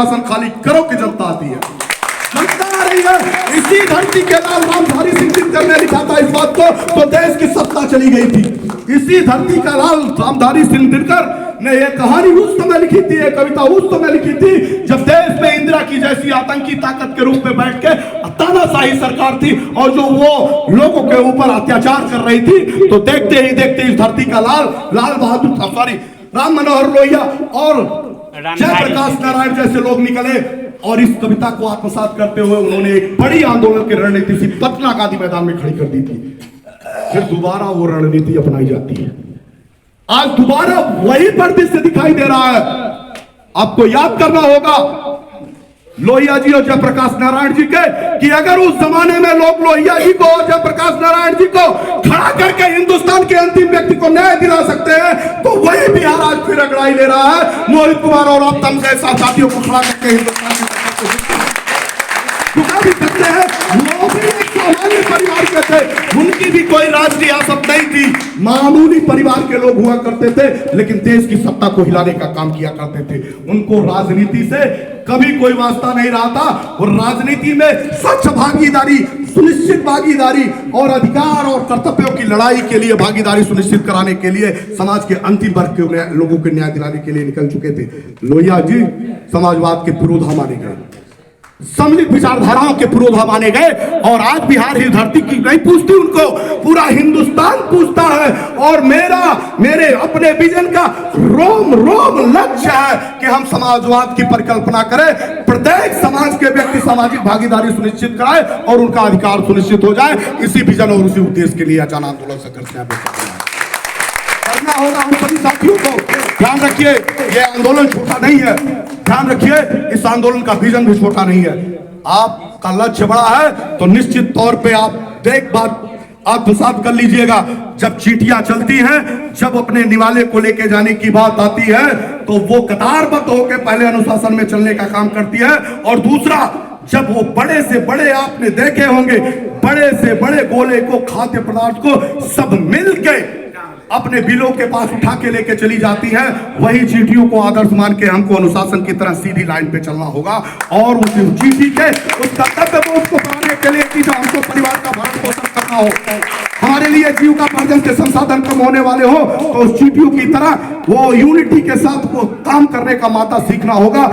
सिंहासन खाली करो कि जनता आती है, जनता आ रही है। इसी धरती के लाल रामधारी सिंह दिनकर ने लिखा था इस बात को, तो देश की सत्ता चली गई थी। इसी धरती का लाल रामधारी सिंह दिनकर ने यह कहानी उस समय लिखी थी, यह कविता उस समय लिखी थी जब देश में इंदिरा की जैसी आतंकी ताकत के रूप में बैठ के तानाशाही सरकार थी और जो वो लोगों के ऊपर अत्याचार कर रही थी। तो देखते ही देखते इस धरती का लाल बहादुर सॉरी राम मनोहर लोहिया और जयप्रकाश नारायण जैसे लोग निकले और इस कविता को आत्मसात करते हुए उन्होंने एक बड़ी आंदोलन की रणनीति सी पटना गांधी मैदान में खड़ी कर दी थी। फिर दोबारा वो रणनीति अपनाई जाती है। आज दोबारा वही परिदृश्य दिखाई दे रहा है। आपको याद करना होगा लोहिया जी और जयप्रकाश नारायण जी के कि अगर उस जमाने में लोग लोहिया जी को और जयप्रकाश नारायण जी को खड़ा करके हिंदुस्तान के अंतिम व्यक्ति को न्याय दिला सकते हैं, तो वही बिहार आज फिर अगड़ाई ले रहा है। मोहित कुमार और अपतम जैसा साथियों को खड़ा करके हिंदुस्तान की भी सकते हैं। वो भी एक सामान्य परिवार के थे, उनकी भी कोई राजनीति आसक्त नहीं थी, मामूली परिवार के लोग हुआ करते थे, लेकिन देश की सत्ता को हिलाने का काम किया करते थे। उनको राजनीति से कभी कोई वास्ता नहीं रहा था और राजनीति में सच्च भागीदारी, सुनिश्चित भागीदारी और अधिकार और कर्तव्यों की लड़ाई के लिए भागीदारी सुनिश्चित कराने के लिए समाज के अंतिम वर्ग के लोगों को न्याय दिलाने के लिए निकल चुके थे। लोहिया जी समाजवाद के पुरोधा माने गए, सम्मिलित विचारधाराओं के पुरोधा माने गए और आज बिहार ही धरती की नहीं पूछती, उनको पूरा हिंदुस्तान पूछता है। और मेरे अपने विजन का रोम रोम लक्ष्य है कि हम समाजवाद की परिकल्पना करें, प्रत्येक समाज के व्यक्ति सामाजिक भागीदारी सुनिश्चित कराए और उनका अधिकार सुनिश्चित हो जाए। इसी विजन और उसी उद्देश्य के लिए जन आंदोलन संघर्ष करना होगा हम सभी साथियों को। ध्यान रखिए, यह आंदोलन छोटा नहीं है। ध्यान रखिए, इस आंदोलन का विजन भी छोटा नहीं है। आपका लक्ष्य बड़ा है तो निश्चित तौर पे आप एक बात आत्मसात कर लीजिएगा। जब चीटियां चलती हैं, जब अपने निवाले को लेके जाने की बात आती है, तो वो कतारबद्ध होकर पहले अनुशासन में चलने का काम करती है। और दूसरा, जब वो बड़े से बड़े आपने देखे होंगे, बड़े से बड़े गोले को, खाद्य पदार्थ को सब मिलके अपने बिलों के पास उठा के लेके चली जाती है, वही चीटियों को आदर्श मान के हमको अनुशासन की तरह सीधी लाइन पे चलना होगा और उस चीटी के उस कर्तव्य को उसको पाने के लिए कि जो हमको परिवार का भरण पोषण करना हो, हमारे लिए जीविकोपार्जन के संसाधन कम होने वाले हो, तो उस चीटियों की तरह वो यूनिटी के साथ वो काम करने का माता सीखना होगा।